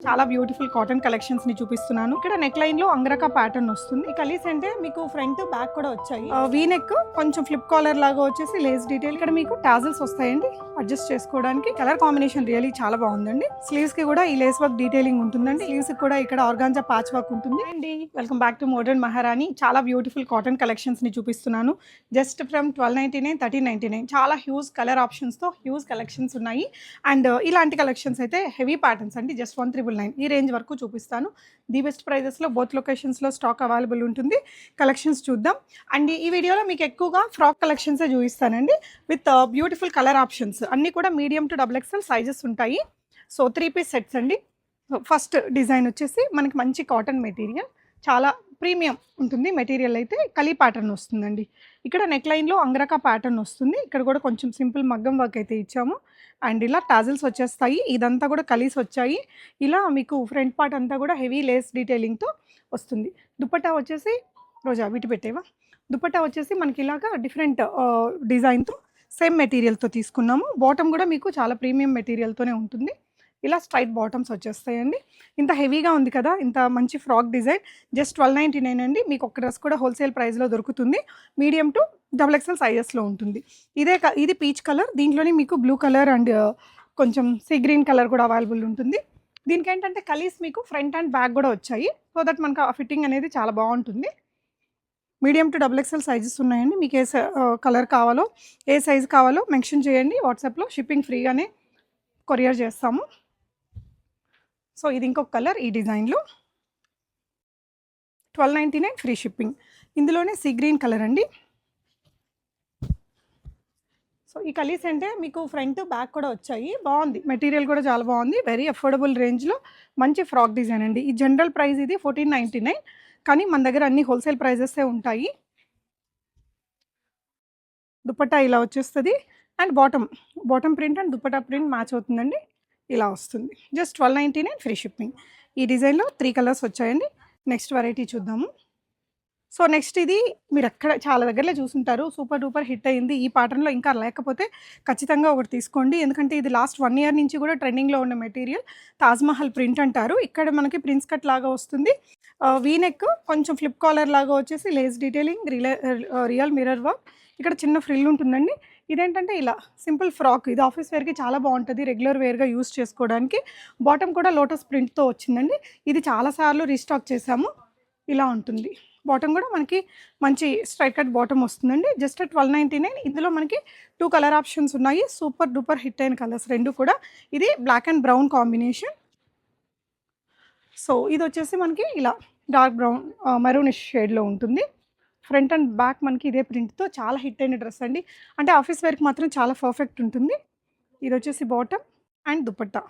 చాలా beautiful cotton collections ని చూపిస్తున్నాను. ఇక్కడ నెక్ లైన్ లో అంగరకా ప్యాటర్న్ వస్తుంది. ఈ కలీస్ అంటే మీకు ఫ్రంట్ బ్యాక్ కూడా వచ్చాయి. వీ నెక్ కొంచెం ఫ్లిప్ కాలర్ లాగా వచ్చేసి లేస్ డీటెయిల్. ఇక్కడ మీకు టాజిల్స్ వస్తాయండి అడ్జస్ట్ చేసుకోవడానికి. కలర్ కాంబినేషన్ రియల్లీ చాలా బాగుందండి. స్లీవ్స్ కి కూడా ఈ లేస్ వర్క్ డీటెయిలింగ్ ఉంటుందండి. స్లీవ్స్ కి కూడా ఇక్కడ ఆర్గాంజా ప్యాచ్ వర్క్ ఉంటుంది అండి. వెల్కమ్ బ్యాక్ టు మోడర్న్ మహారాణి. చాలా బ్యూటిఫుల్ కాటన్ కలెక్షన్స్ ని చూపిస్తున్నాను. జస్ట్ ఫ్రమ్ 1299, 1399 చాలా హ్యూజ్ కలర్ ఆప్షన్స్ తో హ్యూజ్ కలెక్షన్స్ ఉన్నాయి. అండ్ ఇలాంటి కలెక్షన్స్ అయితే హెవీ ప్యాటర్న్స్ అండి. జస్ట్ 1999 ఈ రేంజ్ వరకు చూపిస్తాను. ది బెస్ట్ ప్రైజెస్లో బోత్ లొకేషన్స్లో స్టాక్ అవైలబుల్ ఉంటుంది. కలెక్షన్స్ చూద్దాం. అండ్ ఈ వీడియోలో మీకు ఎక్కువగా ఫ్రాక్ కలెక్షన్సే చూపిస్తానండి విత్ బ్యూటిఫుల్ కలర్ ఆప్షన్స్. అన్నీ కూడా మీడియం టు XXL సైజెస్ ఉంటాయి. సో 3 పీస్ సెట్స్ అండి. ఫస్ట్ డిజైన్ వచ్చేసి మనకి మంచి కాటన్ మెటీరియల్, చాలా ప్రీమియం ఉంటుంది మెటీరియల్. అయితే కలీ ప్యాటర్న్ వస్తుందండి. ఇక్కడ నెక్ లైన్లో అంగరకా ప్యాటర్న్ వస్తుంది. ఇక్కడ కూడా కొంచెం సింపుల్ మగ్గం వర్క్ అయితే ఇచ్చాము. అండ్ ఇలా టాజిల్స్ వచ్చేస్తాయి. ఇదంతా కూడా కలీస్ వచ్చాయి. ఇలా మీకు ఫ్రంట్ పార్ట్ అంతా కూడా హెవీ లేస్ డీటెయిలింగ్తో వస్తుంది. దుపట్టా వచ్చేసి రోజా వీటి పెట్టేవా, దుపట్టా వచ్చేసి మనకి ఇలాగా డిఫరెంట్ డిజైన్తో సేమ్ మెటీరియల్తో తీసుకున్నాము. బాటమ్ కూడా మీకు చాలా ప్రీమియం మెటీరియల్తోనే ఉంటుంది. ఇలా స్ట్రైట్ బాటమ్స్ వచ్చేస్తాయండి. ఇంత హెవీగా ఉంది కదా, ఇంత మంచి ఫ్రాక్ డిజైన్. జస్ట్ 1299 అండి. మీకు ఒక డ్రెస్ కూడా హోల్సేల్ ప్రైస్లో దొరుకుతుంది. మీడియం టు XXL సైజెస్లో ఉంటుంది. ఇది పీచ్ కలర్. దీంట్లోనే మీకు బ్లూ కలర్ అండ్ కొంచెం సీ గ్రీన్ కలర్ కూడా అవైలబుల్ ఉంటుంది. దీనికి ఏంటంటే కలీస్ మీకు ఫ్రంట్ అండ్ బ్యాక్ కూడా వచ్చాయి. సో దట్ మనకు ఆ ఫిట్టింగ్ అనేది చాలా బాగుంటుంది. మీడియం టు XXL సైజెస్ ఉన్నాయండి. మీకు ఏ కలర్ కావాలో, ఏ సైజ్ కావాలో మెన్షన్ చేయండి. వాట్సాప్లో షిప్పింగ్ ఫ్రీగానే కొరియర్ చేస్తాము. సో ఇది ఇంకొక కలర్. ఈ డిజైన్లో 1299 ఫ్రీ షిప్పింగ్. ఇందులోనే సీ గ్రీన్ కలర్ అండి. సో ఈ కలీస్ అంటే మీకు ఫ్రంట్ బ్యాక్ కూడా వచ్చాయి. బాగుంది మెటీరియల్ కూడా చాలా బాగుంది. వెరీ అఫోర్డబుల్ రేంజ్లో మంచి ఫ్రాక్ డిజైన్ అండి. ఈ జనరల్ ప్రైస్ ఇది 1499, కానీ మన దగ్గర అన్ని హోల్సేల్ ప్రైజెసే ఉంటాయి. దుపట్టా ఇలా వచ్చేస్తుంది. And bottom print and dupatta print match అవుతుందండి. ఇలా వస్తుంది. Just 1299 free shipping. ఈ డిజైన్లో 3 కలర్స్ వచ్చాయండి. నెక్స్ట్ వెరైటీ చూద్దాము. సో నెక్స్ట్ ఇది మీరు ఎక్కడ చాలా దగ్గరలో చూసుంటారు. సూపర్ డూపర్ హిట్ అయింది. ఈ ప్యాటర్న్లో ఇంకా లేకపోతే ఖచ్చితంగా ఒకటి తీసుకోండి. ఎందుకంటే ఇది లాస్ట్ 1 ఇయర్ నుంచి కూడా ట్రెండింగ్లో ఉన్న మెటీరియల్. తాజ్మహల్ ప్రింట్ అంటారు. ఇక్కడ మనకి ప్రిన్స్ కట్ లాగా వస్తుంది. వీనెక్ కొంచెం ఫ్లిప్ కాలర్ లాగా వచ్చేసి Lay's detailing, real mirror work. ఇక్కడ చిన్న ఫ్రిల్ ఉంటుందండి. ఇదేంటంటే ఇలా సింపుల్ ఫ్రాక్. ఇది ఆఫీస్ వేర్కి చాలా బాగుంటుంది, రెగ్యులర్ వేర్గా యూస్ చేసుకోవడానికి. బాటమ్ కూడా లోటస్ ప్రింట్తో వచ్చిందండి. ఇది చాలాసార్లు రీస్టాక్ చేసాము. ఇలా ఉంటుంది. బాటమ్ కూడా మనకి మంచి స్ట్రైట్ కట్ బాటమ్ వస్తుందండి. జస్ట్ 1299. ఇందులో మనకి 2 కలర్ ఆప్షన్స్ ఉన్నాయి. సూపర్ డూపర్ హిట్ అయిన కలర్స్ రెండు కూడా. ఇది black and brown combination. So ఇది వచ్చేసి మనకి ఇలా డార్క్ బ్రౌన్ మెరూనిష్ షేడ్లో ఉంటుంది. ఫ్రంట్ అండ్ బ్యాక్ మనకి ఇదే ప్రింట్తో చాలా హిట్ అయిన డ్రెస్ అండి. అంటే ఆఫీస్ వేర్కి మాత్రం చాలా పర్ఫెక్ట్ ఉంటుంది. ఇది వచ్చేసి బాటమ్ అండ్ దుపట్టా.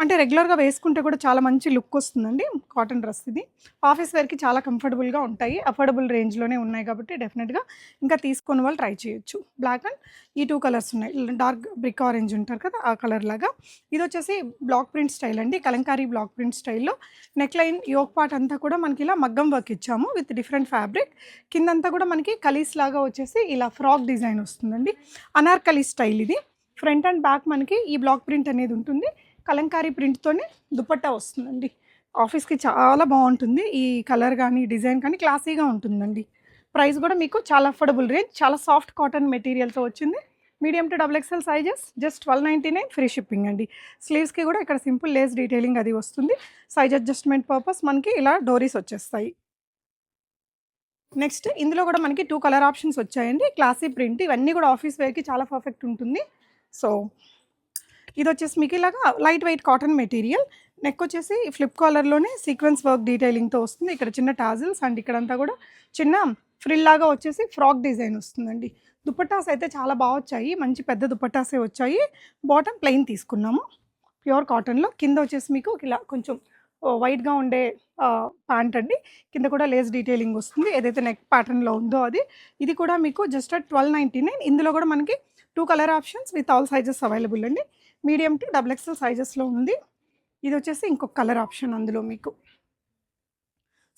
అంటే రెగ్యులర్గా వేసుకుంటే కూడా చాలా మంచి లుక్ వస్తుందండి. కాటన్ డ్రెస్ ఇది. ఆఫీస్ వేర్కి చాలా కంఫర్టబుల్గా ఉంటాయి. అఫోర్డబుల్ రేంజ్లోనే ఉన్నాయి కాబట్టి డెఫినెట్గా ఇంకా తీసుకునే వాళ్ళు ట్రై చేయొచ్చు. బ్లాక్ అండ్ ఈ 2 కలర్స్ ఉన్నాయి. డార్క్ బ్రిక్ ఆరెంజ్ ఉంటారు కదా, ఆ కలర్ లాగా. ఇది వచ్చేసి బ్లాక్ ప్రింట్ స్టైల్ అండి. కలంకారీ బ్లాక్ ప్రింట్ స్టైల్లో నెక్ లైన్ యోక్ పార్ట్ అంతా కూడా మనకి ఇలా మగ్గం వర్క్ ఇచ్చాము విత్ డిఫరెంట్ ఫ్యాబ్రిక్. కిందంతా కూడా మనకి కలీస్ లాగా వచ్చేసి ఇలా ఫ్రాక్ డిజైన్ వస్తుందండి. అనార్కలీ స్టైల్ ఇది. ఫ్రంట్ అండ్ బ్యాక్ మనకి ఈ బ్లాక్ ప్రింట్ అనేది ఉంటుంది. కలంకారీ ప్రింట్తోనే దుపట్టా వస్తుందండి. ఆఫీస్కి చాలా బాగుంటుంది. ఈ కలర్ కానీ డిజైన్ కానీ క్లాసీగా ఉంటుందండి. ప్రైస్ కూడా మీకు చాలా అఫోర్డబుల్ రేంజ్. చాలా సాఫ్ట్ కాటన్ మెటీరియల్తో వచ్చింది. Medium to XXL sizes. Just 1299 free shipping అండి. స్లీవ్స్కి కూడా ఇక్కడ సింపుల్ లేస్ డీటెయిలింగ్ అది వస్తుంది. సైజ్ అడ్జస్ట్మెంట్ పర్పస్ మనకి ఇలా డోరీస్ వచ్చేస్తాయి. నెక్స్ట్ ఇందులో కూడా మనకి 2 కలర్ ఆప్షన్స్ వచ్చాయండి. Classy print. ఇవన్నీ కూడా ఆఫీస్ వేర్కి చాలా పర్ఫెక్ట్ ఉంటుంది. సో ఇది వచ్చేసి మీకు ఇలాగా light weight cotton material. Neck వచ్చేసి ఫ్లిప్ కాలర్లోనే సీక్వెన్స్ వర్క్ డీటెయిలింగ్తో వస్తుంది. ఇక్కడ చిన్న టాజిల్స్ అండ్ ఇక్కడంతా కూడా చిన్న ఫ్రిల్ లాగా వచ్చేసి ఫ్రాక్ డిజైన్ వస్తుందండి. దుపట్టాస్ అయితే చాలా బాగా వచ్చాయి. మంచి పెద్ద దుపట్టాసే వచ్చాయి. బాటమ్ ప్లెయిన్ తీసుకున్నాము ప్యూర్ కాటన్లో. కింద వచ్చేసి మీకు ఇలా కొంచెం వైట్గా ఉండే ప్యాంట్ అండి. కింద కూడా లేస్ డీటెయిలింగ్ వస్తుంది. ఏదైతే నెక్ ప్యాటర్న్లో ఉందో అది. ఇది కూడా మీకు జస్ట్ 1299. ఇందులో కూడా మనకి 2 colour options with all sizes available అండి. మీడియం టు XXL సైజెస్లో ఉంది. ఇది వచ్చేసి ఇంకొక కలర్ ఆప్షన్ అందులో మీకు.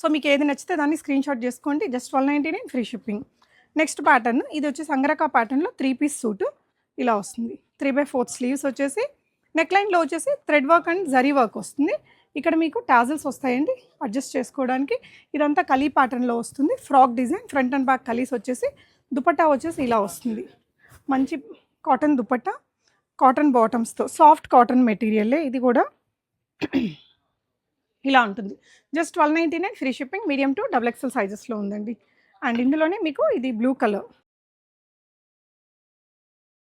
సో మీకు ఏది నచ్చితే దాన్ని స్క్రీన్ షాట్ చేసుకోండి. Just 1299 free shipping. Next pattern ఇది వచ్చేసి అంగరకా ప్యాటర్న్లో 3 పీస్ సూట్ ఇలా వస్తుంది. 3/4 స్లీవ్స్ వచ్చేసి నెక్ లైన్లో వచ్చేసి thread work and zari work వస్తుంది. ఇక్కడ మీకు టాజిల్స్ వస్తాయండి అడ్జస్ట్ చేసుకోవడానికి. ఇదంతా కలీ ప్యాటర్న్లో వస్తుంది. Frock design front and back కలీస్ వచ్చేసి, దుపట్టా వచ్చేసి ఇలా వస్తుంది. మంచి కాటన్ దుపట్టా, కాటన్ బాటమ్స్తో, సాఫ్ట్ కాటన్ మెటీరియలే ఇది కూడా. ఇలా ఉంటుంది. Just 1299 free shipping. Medium to double XL సైజెస్లో ఉందండి. అండ్ ఇందులోనే మీకు ఇది బ్లూ కలర్,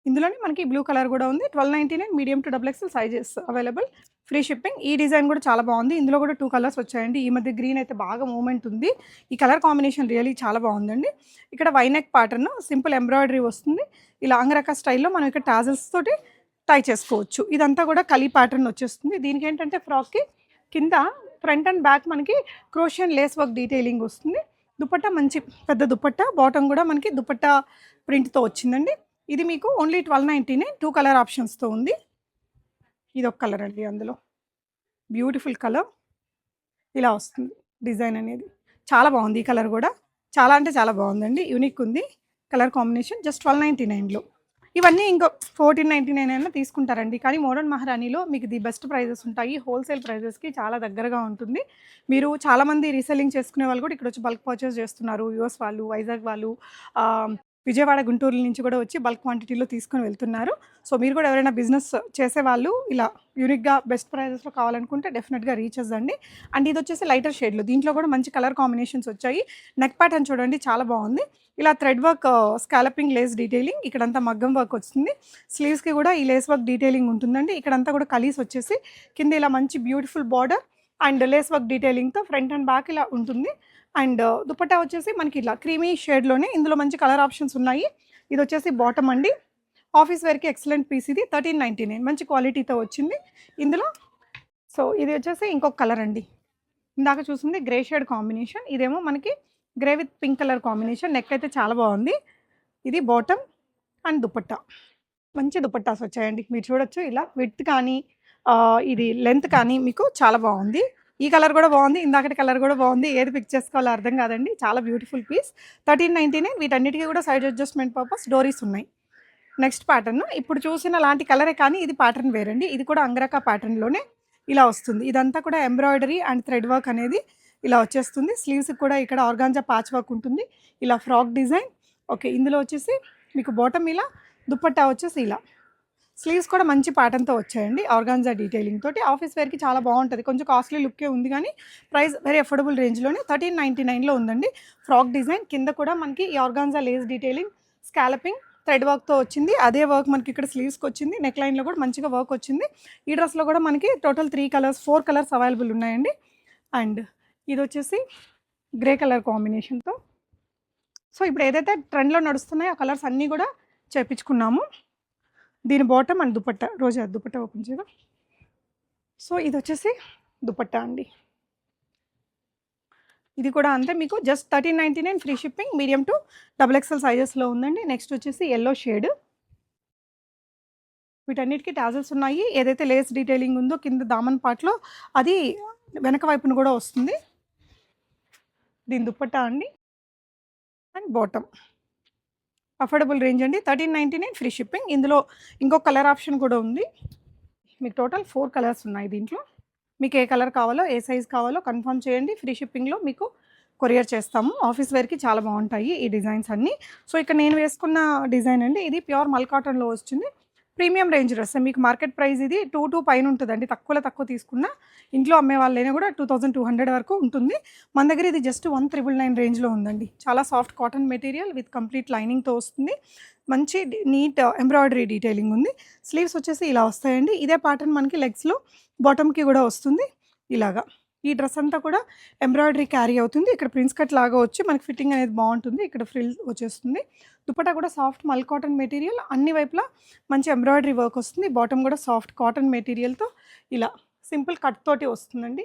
ఇందులోనే మనకి బ్లూ కలర్ కూడా ఉంది. 1299 medium to double XL sizes available. Free shipping. ఈ డిజైన్ కూడా చాలా బాగుంది. ఇందులో కూడా 2 కలర్స్ వచ్చాయండి. ఈ మధ్య గ్రీన్ అయితే బాగా మూవ్‌మెంట్ ఉంది. ఈ కలర్ కాంబినేషన్ రియల్లీ చాలా బాగుందండి. ఇక్కడ V neck pattern, simple embroidery వస్తుంది. ఇలా అంగరక స్టైల్‌లో మనం ఇక్కడ టాజిల్స్ తోటి టై చేసుకోవచ్చు. ఇదంతా కూడా కలీ ప్యాటర్న్ వచ్చేస్తుంది. దీనికి ఏంటంటే ఫ్రాక్‌కి కింద ఫ్రంట్ అండ్ బ్యాక్ మనకి క్రోషియన్ లేస్ వర్క్ డీటెయిలింగ్ వస్తుంది. దుపట్టా మంచి పెద్ద దుపట్టా, బాటమ్ కూడా మనకి దుపట్టా ప్రింట్‌తో వచ్చిందండి. ఇది మీకు ఓన్లీ 1299. 2 కలర్ ఆప్షన్స్‌తో ఉంది. ఇదొక కలర్ అండి అందులో. బ్యూటిఫుల్ కలర్ ఇలా వస్తుంది డిజైన్ అనేది. చాలా బాగుంది ఈ కలర్ కూడా. చాలా అంటే చాలా బాగుందండి. యూనిక్ ఉంది కలర్ కాంబినేషన్. జస్ట్ 1299లో. ఇవన్నీ ఇంకో 1499 అయినా తీసుకుంటారండి. కానీ మోడర్న్ మహారాణిలో మీకు ది బెస్ట్ ప్రైజెస్ ఉంటాయి. హోల్సేల్ ప్రైజెస్‌కి చాలా దగ్గరగా ఉంటుంది. మీరు చాలామంది రీసెల్లింగ్ చేసుకునే వాళ్ళు కూడా ఇక్కడొచ్చి బల్క్ పర్చేస్ చేస్తున్నారు. యూఎస్ వాళ్ళు, వైజాగ్ వాళ్ళు, విజయవాడ, గుంటూరు నుంచి కూడా వచ్చి బల్క్ క్వాంటిటీలో తీసుకొని వెళ్తున్నారు. సో మీరు కూడా ఎవరైనా బిజినెస్ చేసేవాళ్ళు ఇలా యూనిక్‌గా బెస్ట్ ప్రైజెస్‌లో కావాలనుకుంటే డెఫినెట్‌గా రీచ్ అవ్వండి. అండ్ ఇది వచ్చేసి లైటర్ షేడ్‌లో. దీంట్లో కూడా మంచి కలర్ కాంబినేషన్స్ వచ్చాయి. నెక్ ప్యాటర్న్ చూడండి చాలా బాగుంది. ఇలా thread work, scalloping Lay's detailing, ఇక్కడంతా మగ్గం వర్క్ వస్తుంది. స్లీవ్స్‌కి కూడా ఈ లేస్ వర్క్ డీటెయిలింగ్ ఉంటుందండి. ఇక్కడంతా కూడా కలీస్ వచ్చేసి కింద ఇలా మంచి beautiful border and lace work డీటెయిలింగ్‌తో ఫ్రంట్ అండ్ బ్యాక్ ఇలా ఉంటుంది. అండ్ దుపట్టా వచ్చేసి మనకి ఇలా క్రీమీ షేడ్‌లోనే ఇందులో మంచి కలర్ ఆప్షన్స్ ఉన్నాయి. ఇది వచ్చేసి బాటమ్ అండి. ఆఫీస్ వేర్‌కి ఎక్సలెంట్ పీస్ ఇది. 1399 మంచి క్వాలిటీతో వచ్చింది ఇందులో. సో ఇది వచ్చేసి ఇంకొక కలర్ అండి. ఇందాక చూసింది గ్రే షేడ్ కాంబినేషన్. ఇదేమో మనకి grey with pink colour combination. Neck అయితే చాలా బాగుంది. ఇది బాటమ్ అండ్ దుపట్టా. మంచి దుపట్టాస్ వచ్చాయండి. మీరు చూడొచ్చు ఇలా విడ్త్ కానీ ఇది లెంత్ కానీ మీకు చాలా బాగుంది. ఈ కలర్ కూడా బాగుంది. ఇందాకటి కలర్ కూడా బాగుంది. ఏది పిక్ చేసుకోవాలో అర్థం కాదండి. చాలా బ్యూటిఫుల్ పీస్. 1399. వీటన్నిటికీ కూడా సైడ్ అడ్జస్ట్మెంట్ పర్పస్ డోరీస్ ఉన్నాయి. నెక్స్ట్ ప్యాటర్న్ ఇప్పుడు చూసిన లాంటి కలరే కానీ ఇది ప్యాటర్న్ వేరండి. ఇది కూడా అంగరక ప్యాటర్న్లోనే ఇలా వస్తుంది. ఇదంతా కూడా ఎంబ్రాయిడరీ అండ్ థ్రెడ్ వర్క్ అనేది ఇలా వచ్చేస్తుంది. స్లీవ్స్కి కూడా ఇక్కడ ఆర్గాంజా ప్యాచ్ వర్క్ ఉంటుంది. ఇలా ఫ్రాక్ డిజైన్. ఓకే, ఇందులో వచ్చేసి మీకు బాటమ్ ఇలా, దుపట్టా వచ్చేసి ఇలా. స్లీవ్స్ కూడా మంచి ప్యాటర్న్తో వచ్చాయండి ఆర్గాంజా డీటెయిలింగ్ తోటి. ఆఫీస్ వేర్కి చాలా బాగుంటుంది. కొంచెం కాస్ట్లీ లుక్కే ఉంది కానీ ప్రైస్ వెరీ అఫోర్డబుల్ రేంజ్లోనే 1399లో ఉందండి. ఫ్రాక్ డిజైన్ కింద కూడా మనకి ఈ organza Lay's detailing, scalloping, thread వర్క్తో వచ్చింది. అదే వర్క్ మనకి ఇక్కడ స్లీవ్స్కి వచ్చింది. నెక్ లైన్లో కూడా మంచిగా వర్క్ వచ్చింది. ఈ డ్రెస్లో కూడా మనకి టోటల్ 4 కలర్స్ అవైలబుల్ ఉన్నాయండి. అండ్ ఇది వచ్చేసి గ్రే కలర్ కాంబినేషన్తో. సో ఇప్పుడు ఏదైతే ట్రెండ్లో నడుస్తున్నాయో ఆ కలర్స్ అన్నీ కూడా చేపించుకున్నాము. దీని బాటమ్ అండ్ దుపట్టా. రోజా దుపట్టా ఓపెన్ చేయగా. సో ఇది వచ్చేసి దుపట్టా అండి. ఇది కూడా అంతే మీకు just 1399 free shipping. Medium to double XL సైజెస్లో ఉందండి. నెక్స్ట్ వచ్చేసి ఎల్లో షేడ్. వీటన్నిటికీ టాజల్స్ ఉన్నాయి. ఏదైతే లేస్ డీటెయిలింగ్ ఉందో కింద దామన్ పార్ట్లో అది వెనక వైపున కూడా వస్తుంది. దీని దుపట్టా అండి అండ్ బాటమ్. అఫోర్డబుల్ రేంజ్ అండి. 1399 ఫ్రీ షిప్పింగ్. ఇందులో ఇంకొక కలర్ ఆప్షన్ కూడా ఉంది. మీకు టోటల్ 4 కలర్స్ ఉన్నాయి దీంట్లో. మీకు ఏ కలర్ కావాలో, ఏ సైజ్ కావాలో కన్ఫర్మ్ చేయండి. ఫ్రీ షిప్పింగ్లో మీకు కొరియర్ చేస్తాము. ఆఫీస్ వేర్కి చాలా బాగుంటాయి ఈ డిజైన్స్ అన్నీ. సో ఇక్కడ నేను వేసుకున్న డిజైన్ అండి. ఇది ప్యూర్ మల్ కాటన్లో వచ్చింది. Premium range dress. మీకు మార్కెట్ ప్రైస్ ఇది 2 పైన ఉంటుందండి. తక్కువ తీసుకున్న ఇంట్లో అమ్మే వాళ్ళైనా కూడా 2200 వరకు ఉంటుంది. మన దగ్గర ఇది జస్ట్ 1999 రేంజ్లో ఉందండి. చాలా soft cotton material with complete లైనింగ్తో వస్తుంది. మంచి నీట్ ఎంబ్రాయిడరీ డీటెయిలింగ్ ఉంది. స్లీవ్స్ వచ్చేసి ఇలా వస్తాయండి. ఇదే ప్యాటర్న్ మనకి లెగ్స్లో బాటమ్కి కూడా వస్తుంది ఇలాగా. ఈ డ్రెస్ అంతా కూడా ఎంబ్రాయిడరీ క్యారీ అవుతుంది. ఇక్కడ ప్రిన్స్ కట్ లాగా వచ్చి మనకి ఫిట్టింగ్ అనేది బాగుంటుంది. ఇక్కడ ఫ్రిల్ వచ్చేస్తుంది. దుపట్టా కూడా సాఫ్ట్ మల్ కాటన్ మెటీరియల్. అన్ని వైపులా మంచి ఎంబ్రాయిడరీ వర్క్ వస్తుంది. బాటమ్ కూడా సాఫ్ట్ కాటన్ మెటీరియల్తో ఇలా సింపుల్ కట్ తోటి వస్తుందండి.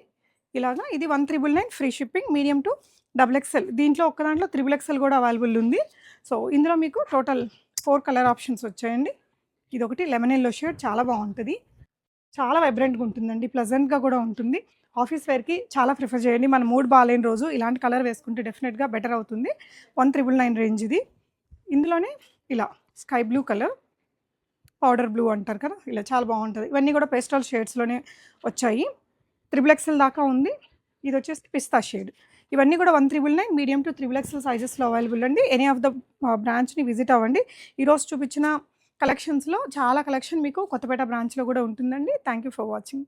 ఇలాగా ఇది 1399 free shipping. Medium to double XL. దీంట్లో ఒక్క దాంట్లో 3XL కూడా అవైలబుల్ ఉంది. సో ఇందులో మీకు టోటల్ 4 కలర్ ఆప్షన్స్ వచ్చాయండి. ఇదొకటి లెమన్ ఎల్లో షేడ్ చాలా బాగుంటుంది. చాలా వైబ్రెంట్గా ఉంటుందండి. ప్లెజెంట్గా కూడా ఉంటుంది. ఆఫీస్ వేర్కి చాలా ప్రిఫర్ చేయండి. మన మూడ్ బాగాలేని రోజు ఇలాంటి కలర్ వేసుకుంటే డెఫినెట్గా బెటర్ అవుతుంది. 1999 రేంజ్ ఇది. ఇందులోనే ఇలా sky blue colour, powder blue అంటారు కదా, ఇలా చాలా బాగుంటుంది. ఇవన్నీ కూడా పేస్టల్ షేడ్స్లోనే వచ్చాయి. త్రిబుల్ ఎక్స్ఎల్ దాకా ఉంది. ఇది వచ్చేసి పిస్తా షేడ్. ఇవన్నీ కూడా 1399 మీడియం టు త్రిబుల్ ఎక్స్ఎల్ సైజెస్లో అవైలబుల్ అండి. ఎనీ ఆఫ్ ద బ్రాంచ్ని విజిట్ అవ్వండి. ఈరోజు చూపించిన కలెక్షన్స్లో చాలా కలెక్షన్ మీకు కొత్తపేట బ్రాంచ్లో కూడా ఉంటుందండి. Thank you for watching.